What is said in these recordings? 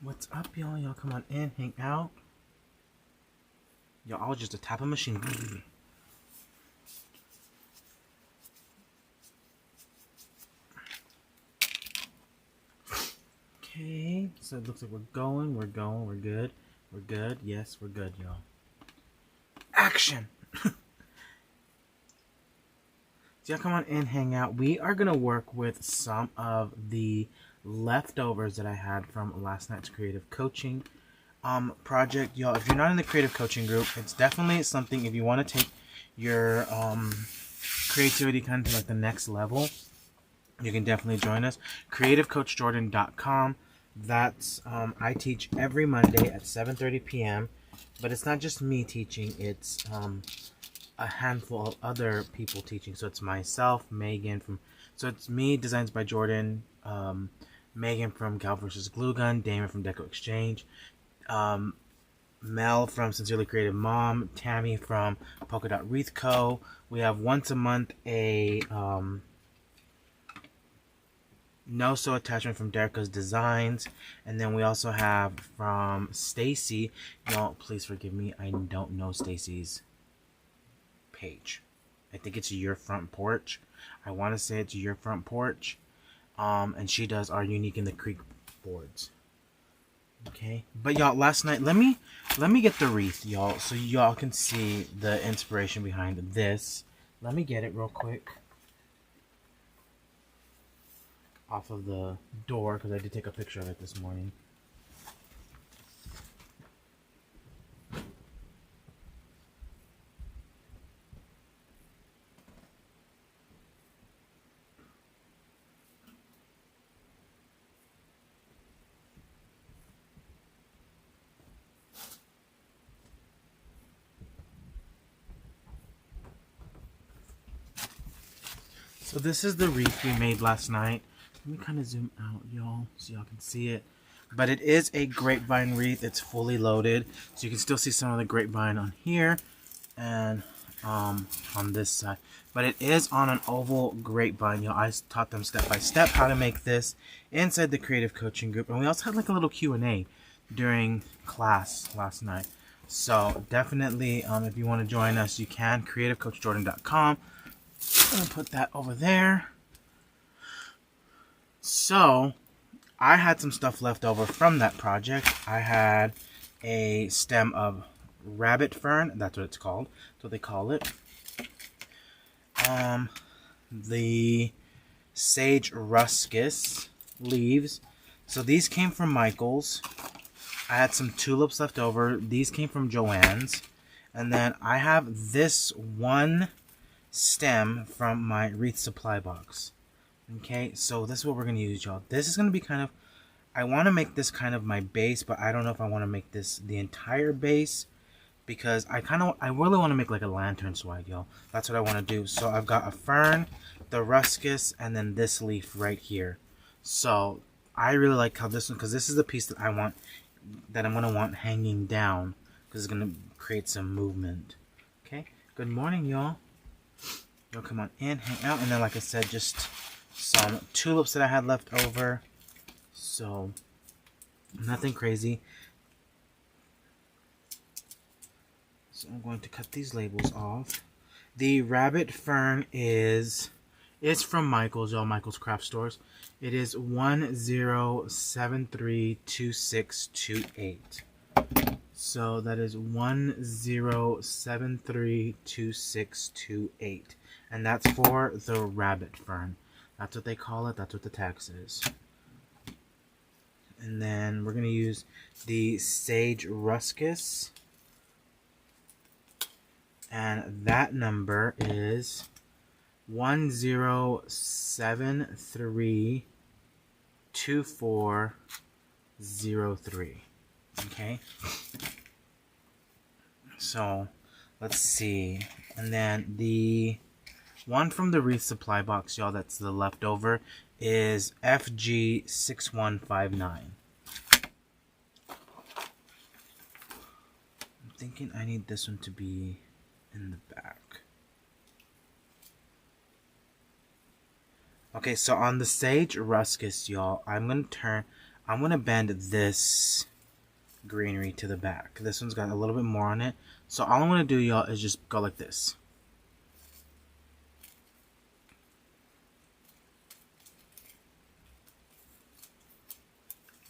What's up, y'all? Y'all come on in, hang out. Y'all, I was just a tap of machine. Okay, so it looks like we're going, we're good. We're good, yes, we're good, y'all. Action! So y'all come on in, hang out. We are gonna work with some of the leftovers that I had from last night's creative coaching project. Y'all, if you're not in the creative coaching group, it's definitely something if you want to take your creativity kind of to like the next level. You can definitely join us. CreativeCoachJordan.com. That's I teach every Monday at 7:30 p.m. But it's not just me teaching. It's a handful of other people teaching. So it's myself, Megan from. So it's me, Designs by Jordan, Megan from Gal vs. Glue Gun, Damon from DecoExchange, Mel from Sincerely Creative Mom, Tammy from Polka Dot Wreath Co. We have once a month a No Sew attachment from Derica's Designs, and then we also have from Stacy. Y'all, please forgive me, I don't know Stacy's page. I think it's Your Front Porch. I want to say it's Your Front Porch. And she does our Unique in the Creek boards. Okay, but y'all, last night, let me get the wreath, y'all, so y'all can see the inspiration behind this. Let me get it real quick off of the door because I did take a picture of it this morning. So this is the wreath we made last night. Let me kind of zoom out, y'all, so y'all can see it. But it is a grapevine wreath. It's fully loaded, so you can still see some of the grapevine on here and on this side. But it is on an oval grapevine, y'all. I taught them step by step how to make this inside the creative coaching group, and we also had like a little Q&A during class last night. So definitely, if you want to join us, you can. CreativeCoachJordan.com. I'm gonna put that over there. So I had some stuff left over from that project. I had a stem of rabbit fern. That's what it's called. That's what they call it. The sage ruscus leaves. So these came from Michael's. I had some tulips left over. These came from Joann's. And then I have this one stem from my wreath supply box. Okay, so this is what we're going to use, y'all. This is going to be kind of, I want to make this kind of my base, but I don't know if I want to make this the entire base, because I really want to make like a lantern swag, y'all. That's what I want to do. So I've got a fern, the ruscus, and then this leaf right here. So I really like how this one, because this is the piece that I want, that I'm going to want hanging down, because it's going to create some movement. Okay, good morning, y'all. Y'all come on in, hang out, and then like I said, just some tulips that I had left over. So nothing crazy. So I'm going to cut these labels off. The rabbit fern is from Michael's, y'all, Michael's Craft Stores. It is 10732628. So that is 10732628. And that's for the rabbit fern. That's what they call it. That's what the text is. And then we're going to use the sage ruscus. And that number is 10732403. Okay. So let's see. And then the one from the wreath supply box, y'all, that's the leftover, is FG6159. I'm thinking I need this one to be in the back. Okay, so on the sage ruscus, y'all, I'm I'm going to bend this greenery to the back. This one's got a little bit more on it. So all I'm going to do, y'all, is just go like this.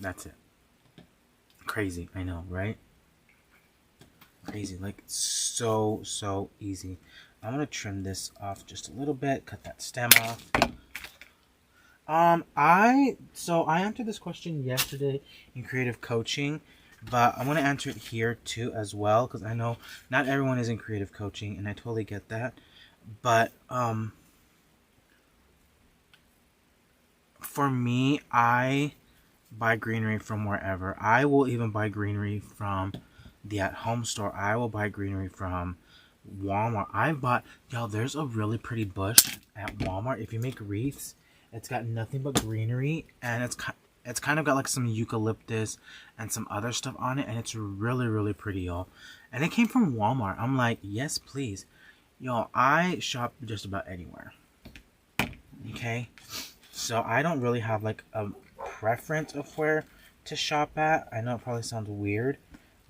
That's it. Crazy, I know, right? Crazy, like so easy. I'm gonna trim this off just a little bit, cut that stem off. I answered this question yesterday in creative coaching, but I'm gonna answer it here too as well, because I know not everyone is in creative coaching, and I totally get that. But for me, I buy greenery from wherever. I will even buy greenery from the at-home store. I will buy greenery from Walmart. I bought, y'all, there's a really pretty bush at Walmart. If you make wreaths, it's got nothing but greenery, and it's kind of got like some eucalyptus and some other stuff on it, and it's really pretty, y'all. And it came from Walmart. I'm like, yes, please. Y'all, I shop just about anywhere. Okay? So I don't really have like a preference of where to shop at. I know it probably sounds weird,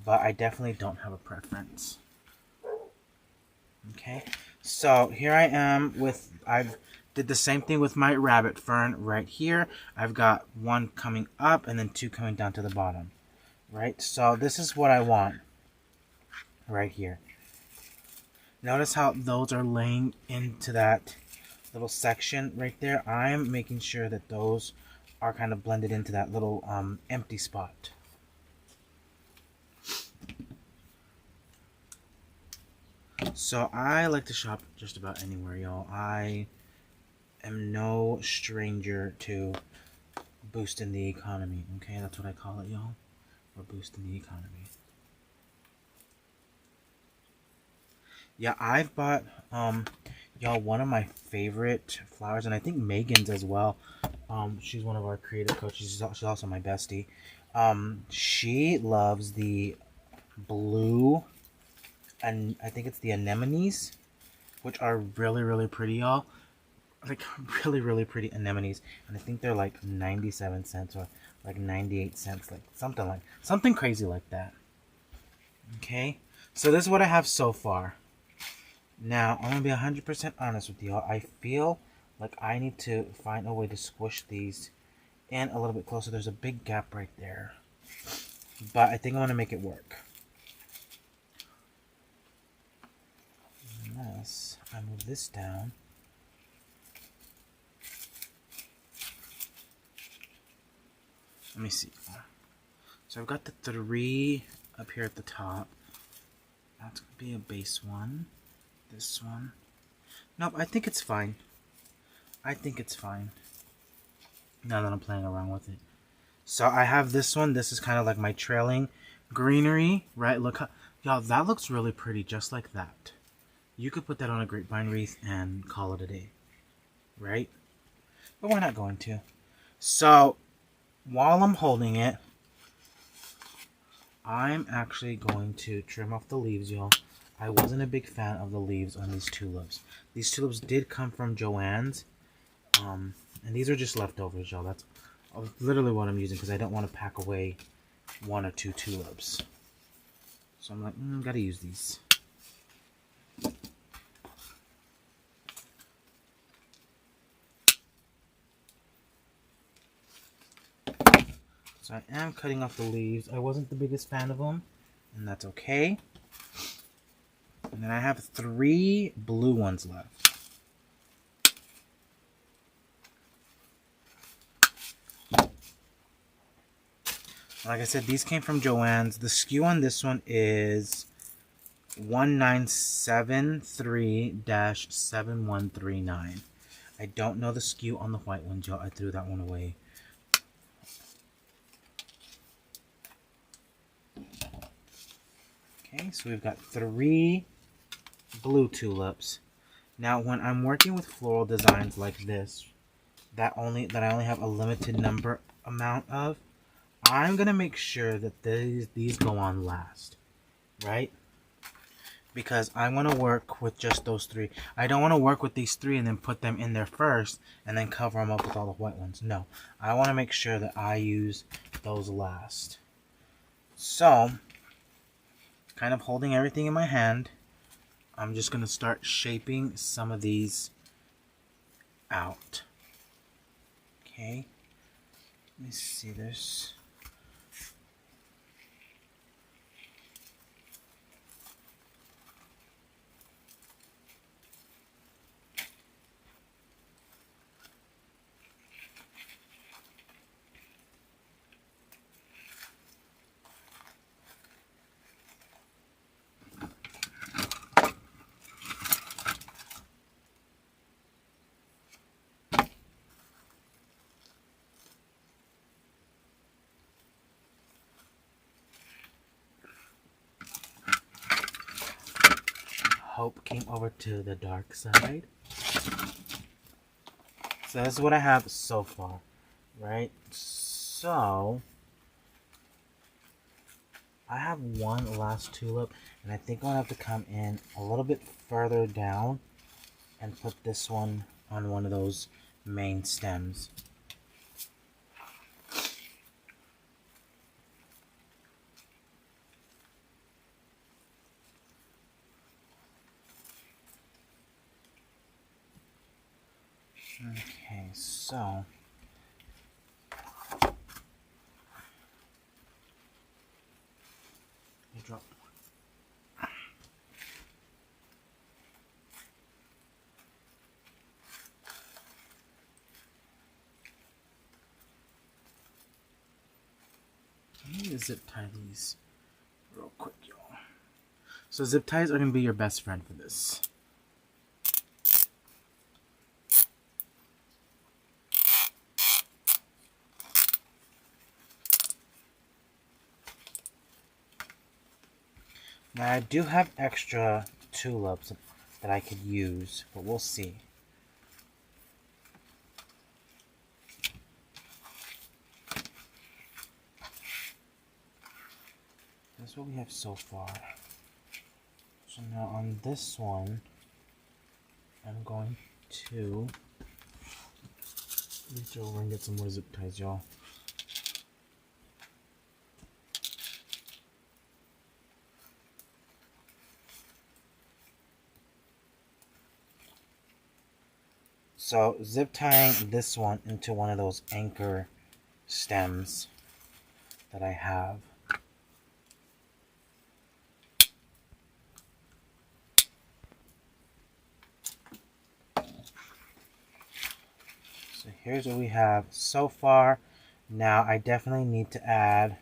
but I definitely don't have a preference. Okay, so here I am with, I've did the same thing with my rabbit fern right here. I've got one coming up and then two coming down to the bottom, right? So this is what I want right here. Notice how those are laying into that little section right there. I'm making sure that those are kind of blended into that little empty spot. So I like to shop just about anywhere, y'all. I am no stranger to boosting the economy. Okay, that's what I call it, y'all. We're boosting the economy. Yeah, I've bought y'all, one of my favorite flowers, and I think Megan's as well. She's one of our creative coaches. She's also my bestie. She loves the blue, and I think it's the anemones, which are really pretty, y'all. Like really pretty anemones, and I think they're like 97 cents or like 98 cents, like something crazy like that. Okay, so this is what I have so far. Now I'm gonna be 100% honest with y'all. I feel like I need to find a way to squish these in a little bit closer. There's a big gap right there, but I think I'm gonna make it work. Unless I move this down. Let me see. So I've got the 3 up here at the top. That's going to be a base one. This one. Nope, I think it's fine. I think it's fine. Now that I'm playing around with it. So I have this one. This is kind of like my trailing greenery, right? Look how, y'all, that looks really pretty just like that. You could put that on a grapevine wreath and call it a day, right? But we're not going to. So while I'm holding it, I'm actually going to trim off the leaves, y'all. I wasn't a big fan of the leaves on these tulips. These tulips did come from Joann's, and these are just leftovers, y'all. That's literally what I'm using because I don't want to pack away 1 or 2 tulips. So I'm like, gotta use these. So I am cutting off the leaves. I wasn't the biggest fan of them, and that's okay. And then I have 3 blue ones left. Like I said, these came from Joann's. The SKU on this one is 1973-7139. I don't know the SKU on the white ones, y'all. I threw that one away. Okay, so we've got 3 blue tulips. Now, when I'm working with floral designs like this, that I only have a limited amount of, I'm gonna make sure that these go on last, right? Because I want to work with just those 3. I don't want to work with these 3 and then put them in there first and then cover them up with all the white ones. No, I want to make sure that I use those last. So, kind of holding everything in my hand, I'm just going to start shaping some of these out. Okay. Let me see this. Hope came over to the dark side. So this is what I have so far, right? So I have one last tulip, and I think I'll have to come in a little bit further down and put this one on one of those main stems. Okay, so you drop. Let me zip tie these real quick, y'all. So zip ties are gonna be your best friend for this. Now I do have extra tulips that I could use, but we'll see. That's what we have so far. So now on this one, I'm going to reach over and get some more zip ties, y'all. So zip tying this one into one of those anchor stems that I have. So here's what we have so far. Now I definitely need to add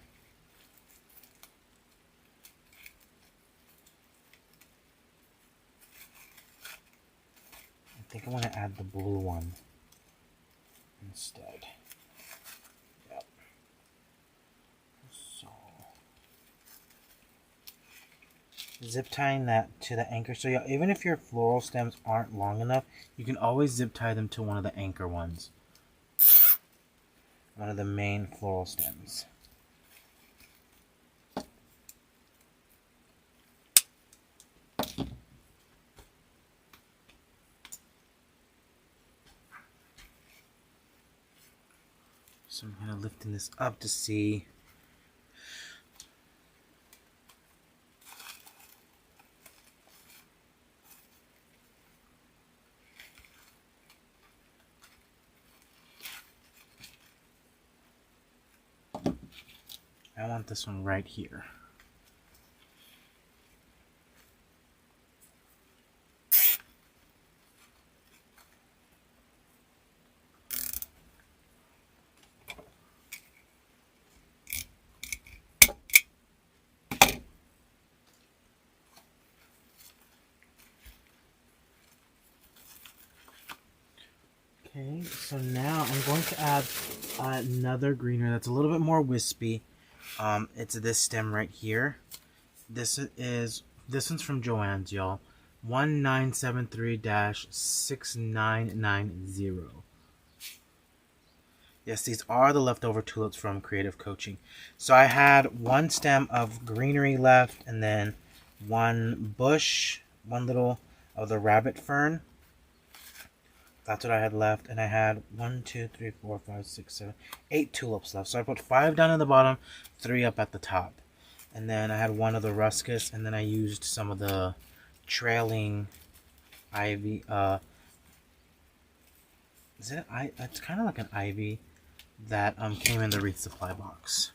I think I want to add the blue one instead. Yep. So zip tying that to the anchor. So yeah, even if your floral stems aren't long enough, you can always zip tie them to one of the anchor ones. One of the main floral stems. So I'm kind of lifting this up to see. I want this one right here. Okay, so now I'm going to add another greenery that's a little bit more wispy. It's this stem right here. This one's from Joann's, y'all. 1973-6990. Yes, these are the leftover tulips from Creative Coaching. So I had one stem of greenery left, and then one bush, one little of the rabbit fern That's what I had left, and I had 1, 2, 3, 4, 5, 6, 7, 8 tulips left. So I put 5 down at the bottom, 3 up at the top. And then I had one of the ruscus, and then I used some of the trailing ivy. Is it it's kind of like an ivy that came in the wreath supply box.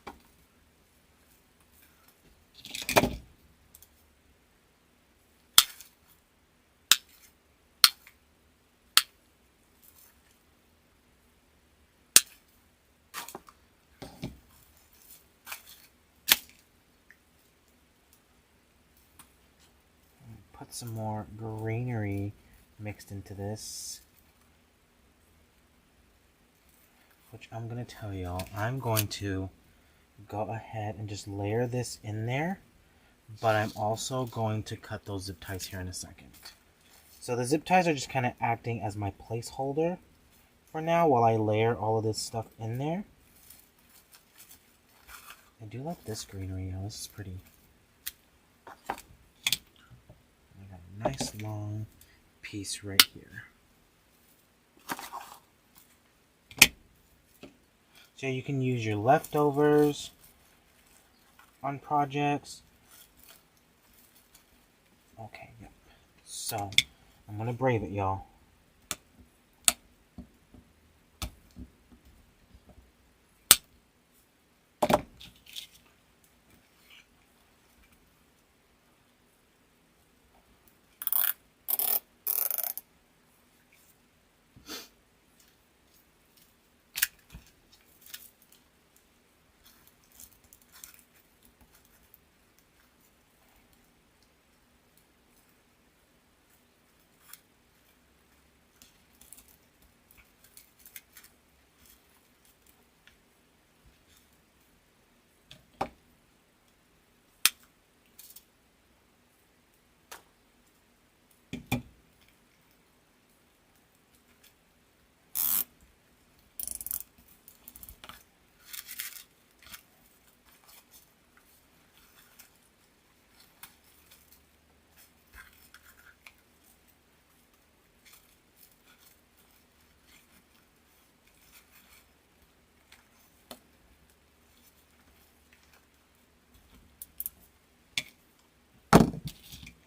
Put some more greenery mixed into this, which I'm going to tell y'all, I'm going to go ahead and just layer this in there, but I'm also going to cut those zip ties here in a second. So the zip ties are just kind of acting as my placeholder for now while I layer all of this stuff in there. I do like this greenery, y'all. This is pretty. I got a nice long piece right here. So you can use your leftovers on projects. Okay, yep. So I'm gonna brave it, y'all.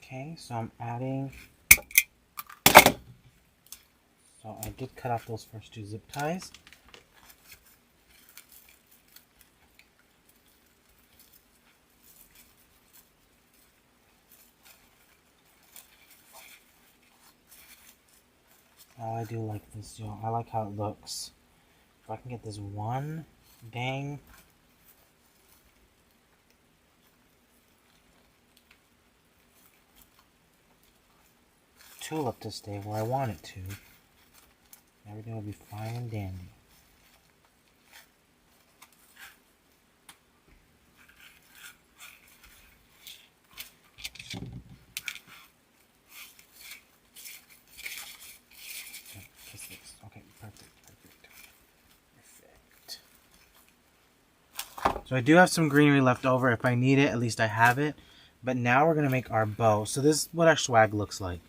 Okay, so I'm adding, so I did cut off those first 2 zip ties. Oh, I do like this, y'all. I like how it looks. If I can get this one dang tulip to stay where I want it to, everything will be fine and dandy. Okay, perfect. So I do have some greenery left over. If I need it, at least I have it. But now we're going to make our bow. So this is what our swag looks like.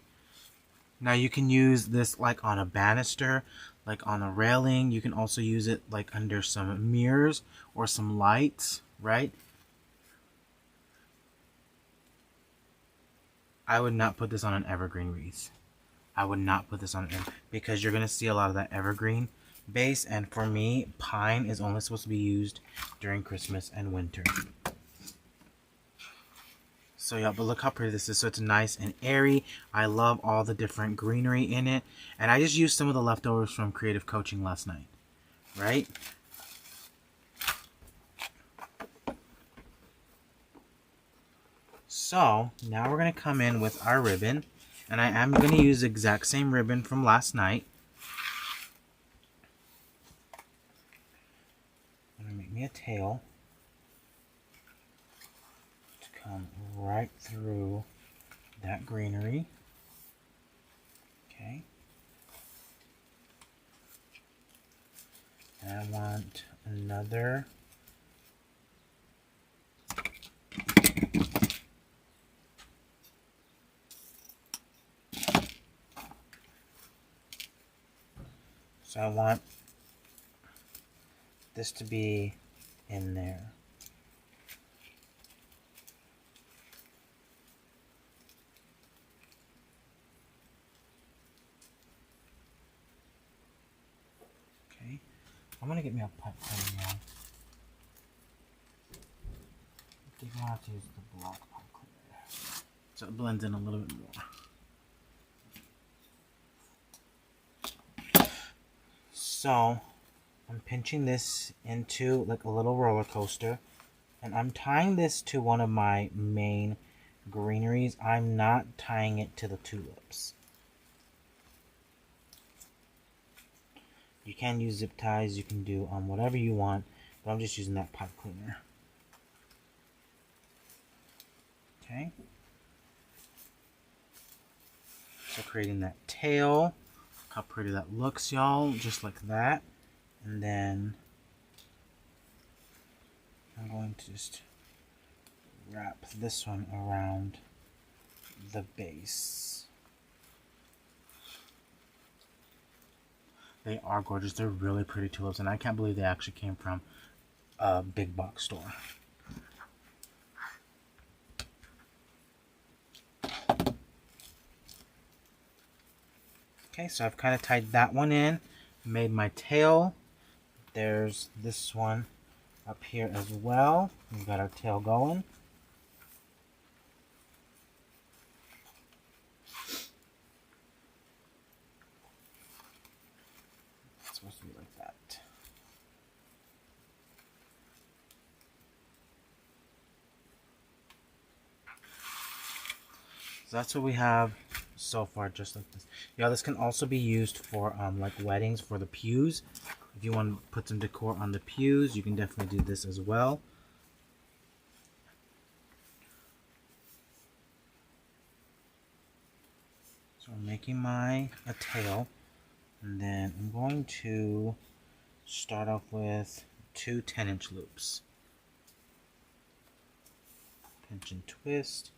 Now you can use this like on a banister, like on a railing. You can also use it like under some mirrors or some lights, right? I would not put this on an evergreen wreath. I would not put this on an because you're going to see a lot of that evergreen base. And for me, pine is only supposed to be used during Christmas and winter. So yeah, but look how pretty this is. So it's nice and airy. I love all the different greenery in it. And I just used some of the leftovers from creative coaching last night. Right? So now we're going to come in with our ribbon. And I am going to use the exact same ribbon from last night. I'm going to make me a tail to come right through that greenery. Okay. And I want another So I want this to be in there. Okay, I'm gonna get me a pipe cleaner now. I think I'll have to use the black pipe cleaner so it blends in a little bit more. So I'm pinching this into like a little roller coaster, and I'm tying this to one of my main greeneries. I'm not tying it to the tulips. You can use zip ties, you can do whatever you want, but I'm just using that pipe cleaner. Okay. So creating that tail. Look how pretty that looks, y'all. Just like that. And then I'm going to just wrap this one around the base. They are gorgeous. They're really pretty tulips, and I can't believe they actually came from a big box store. Okay, so I've kind of tied that one in, made my tail. There's this one up here as well. We've got our tail going. It's supposed to be like that. So that's what we have so far, just like this. Yeah, this can also be used for like weddings, for the pews. If you want to put some decor on the pews, you can definitely do this as well. So I'm making a tail, and then I'm going to start off with two 10-inch loops. Pinch and twist.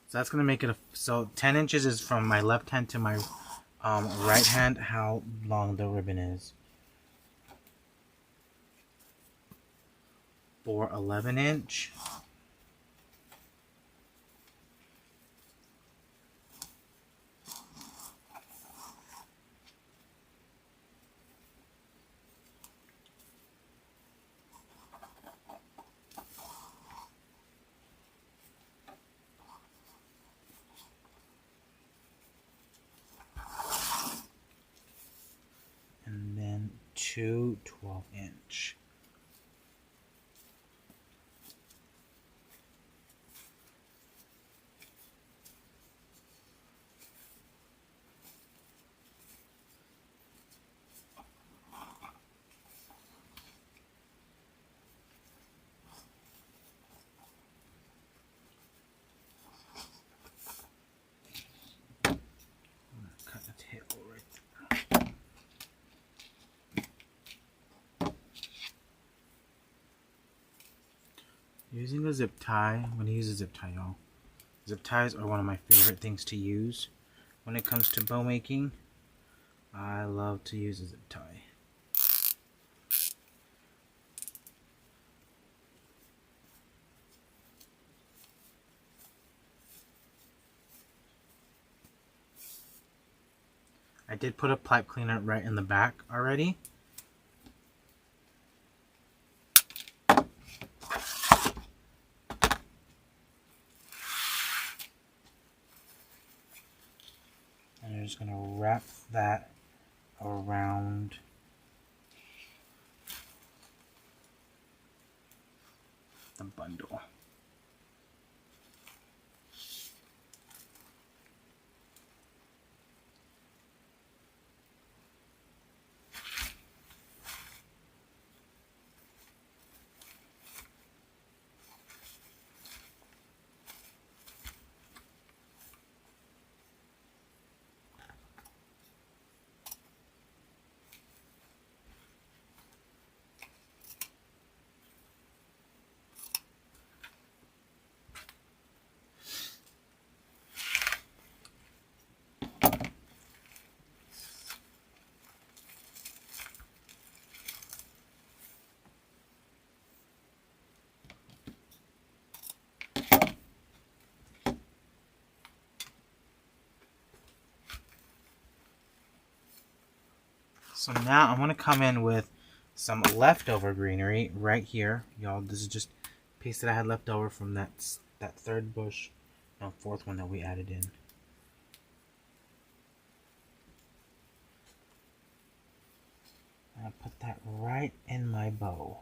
So that's going to make it so 10 inches is from my left hand to my right hand, how long the ribbon is. For 11-inch. And then two 12-inch. Cut the tail right there. Using a zip tie. I'm going to use a zip tie, y'all. Zip ties are one of my favorite things to use when it comes to bow making. I love to use a zip tie. I did put a pipe cleaner right in the back already. And I'm just going to wrap that around the bundle. So now I'm going to come in with some leftover greenery right here. Y'all, this is just a piece that I had left over from that third bush, no, fourth one that we added in. I'll put that right in my bow.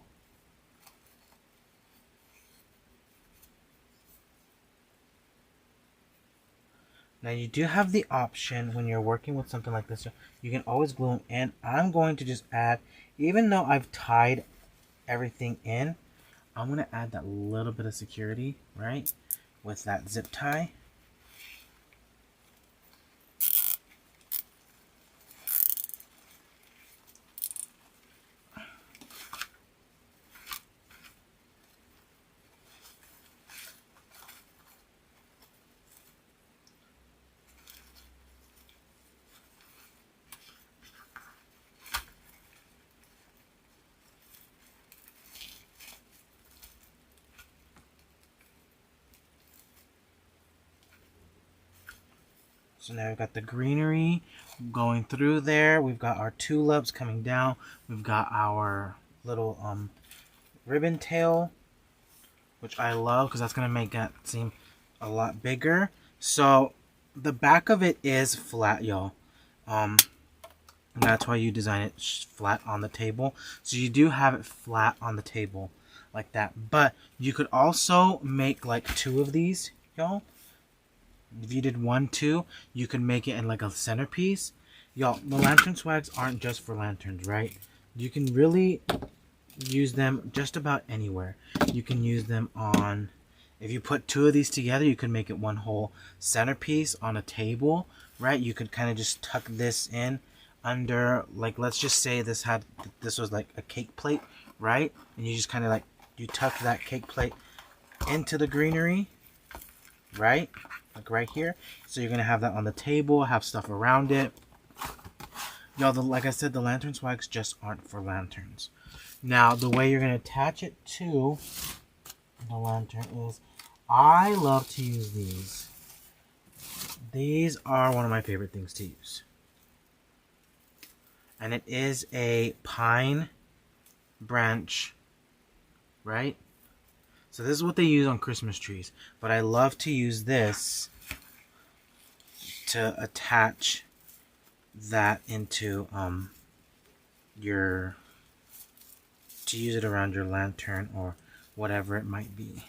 Now you do have the option when you're working with something like this, you can always glue them in. I'm going to just add, even though I've tied everything in, I'm going to add that little bit of security, right, with that zip tie. So now we've got the greenery going through there. We've got our tulips coming down. We've got our little ribbon tail, which I love because that's going to make that seem a lot bigger. So the back of it is flat, y'all. And that's why you design it flat on the table. So you do have it flat on the table like that. But you could also make like 2 of these, y'all. If you did 1, 2, you can make it in like a centerpiece. Y'all, the lantern swags aren't just for lanterns, right? You can really use them just about anywhere. You can use them on, if you put 2 of these together, you can make it one whole centerpiece on a table, right? You could kind of just tuck this in under, like, let's just say this was like a cake plate, right? And you just kind of like, you tuck that cake plate into the greenery, right? Like right here. So you're going to have that on the table, have stuff around it. Y'all, like I said, the lantern swags just aren't for lanterns. Now, the way you're going to attach it to the lantern is, I love to use these. These are one of my favorite things to use. And it is a pine branch, right? So this is what they use on Christmas trees. But I love to use this to attach that into to use it around your lantern or whatever it might be.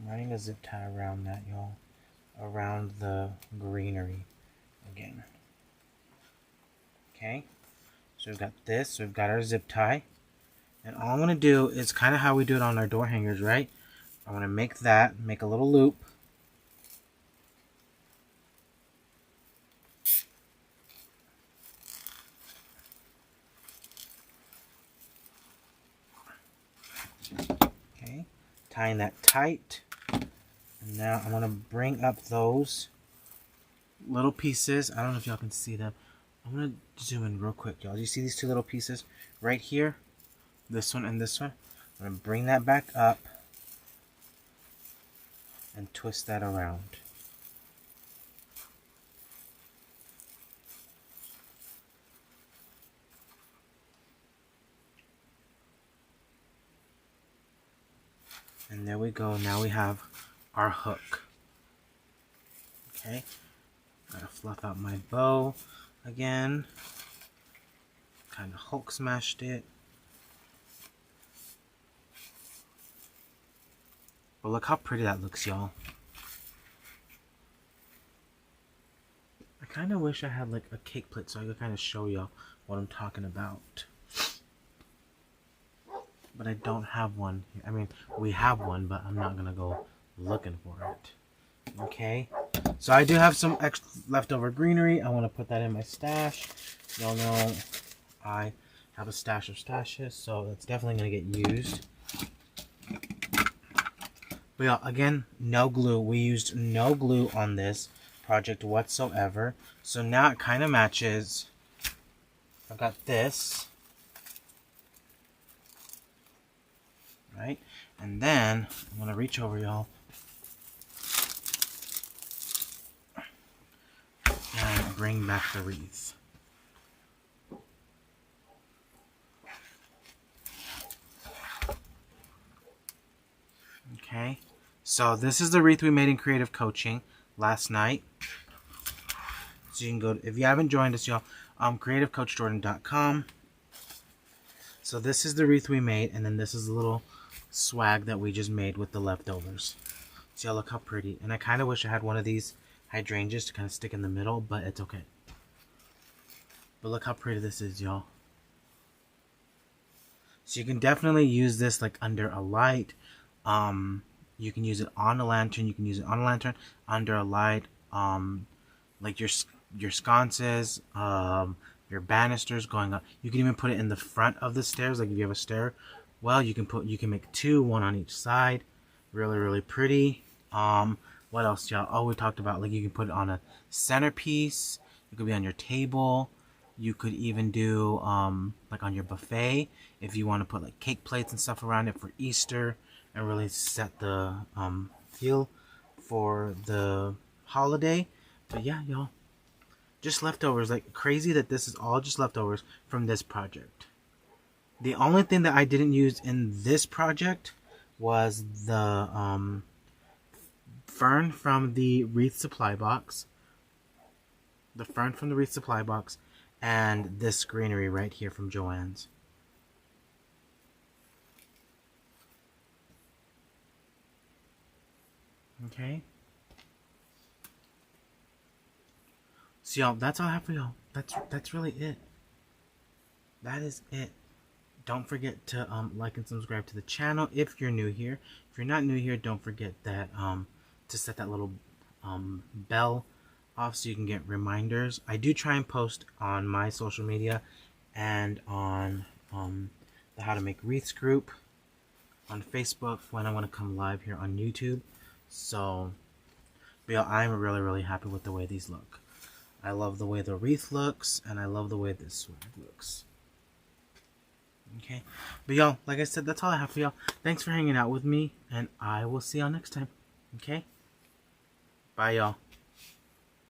I'm running a zip tie around that, y'all, around the greenery again. Okay, so we've got this, so we've got our zip tie, and all I'm going to do is kind of how we do it on our door hangers, right? I'm going to make a little loop, okay, tying that tight, and now I'm going to bring up those little pieces. I don't know if y'all can see them. I'm going to zoom in real quick, y'all. Do you see these 2 little pieces right here? This one and this one. I'm going to bring that back up and twist that around. And there we go. Now we have our hook. Okay. Gotta fluff out my bow again. Kind of Hulk smashed it. But look how pretty that looks, y'all. I kind of wish I had like a cake plate so I could kind of show y'all what I'm talking about. But I don't have one. I mean, we have one, but I'm not gonna go looking for it. Okay, so I do have some extra leftover greenery. I want to put that in my stash. Y'all know I have a stash of stashes, so that's definitely gonna get used. But yeah, again, no glue. We used no glue on this project whatsoever. So now it kind of matches. I've got this. right? And then I'm gonna reach over, y'all, and bring back the wreath. Okay, so this is the wreath we made in creative coaching last night. So you can go, if you haven't joined us, y'all, creativecoachjordan.com. So this is the wreath we made, and then this is the little swag that we just made with the leftovers. See, y'all, look how pretty. And I kind of wish I had one of these hydrangeas to kind of stick in the middle, but it's okay. But look how pretty this is, y'all. So you can definitely use this like under a light. You can use it on a lantern. You can use it on a lantern, under a light, like your sconces, your banisters going up. You can even put it in the front of the stairs, like if you have a stair. Well, you can make two, one on each side. Really, really pretty. What else, y'all? Oh, we talked about, like, you can put it on a centerpiece. It could be on your table. You could even do like on your buffet if you want to put like cake plates and stuff around it for Easter and really set the feel for the holiday. But yeah, y'all, just leftovers. Like, crazy that this is all just leftovers from this project. The only thing that I didn't use in this project was the fern from the wreath supply box. The fern from the wreath supply box. And this greenery right here from Joann's. Okay. So y'all, that's all I have for y'all. That's really it. That is it. Don't forget to like and subscribe to the channel if you're new here. If you're not new here, don't forget that to set that little bell off so you can get reminders. I do try and post on my social media and on the How to Make Wreaths group on Facebook when I want to come live here on YouTube. So, but yeah, I'm really, really happy with the way these look. I love the way the wreath looks, and I love the way this swag looks. Okay, but y'all, like I said, that's all I have for y'all. Thanks for hanging out with me, and I will see y'all next time. Okay, bye y'all.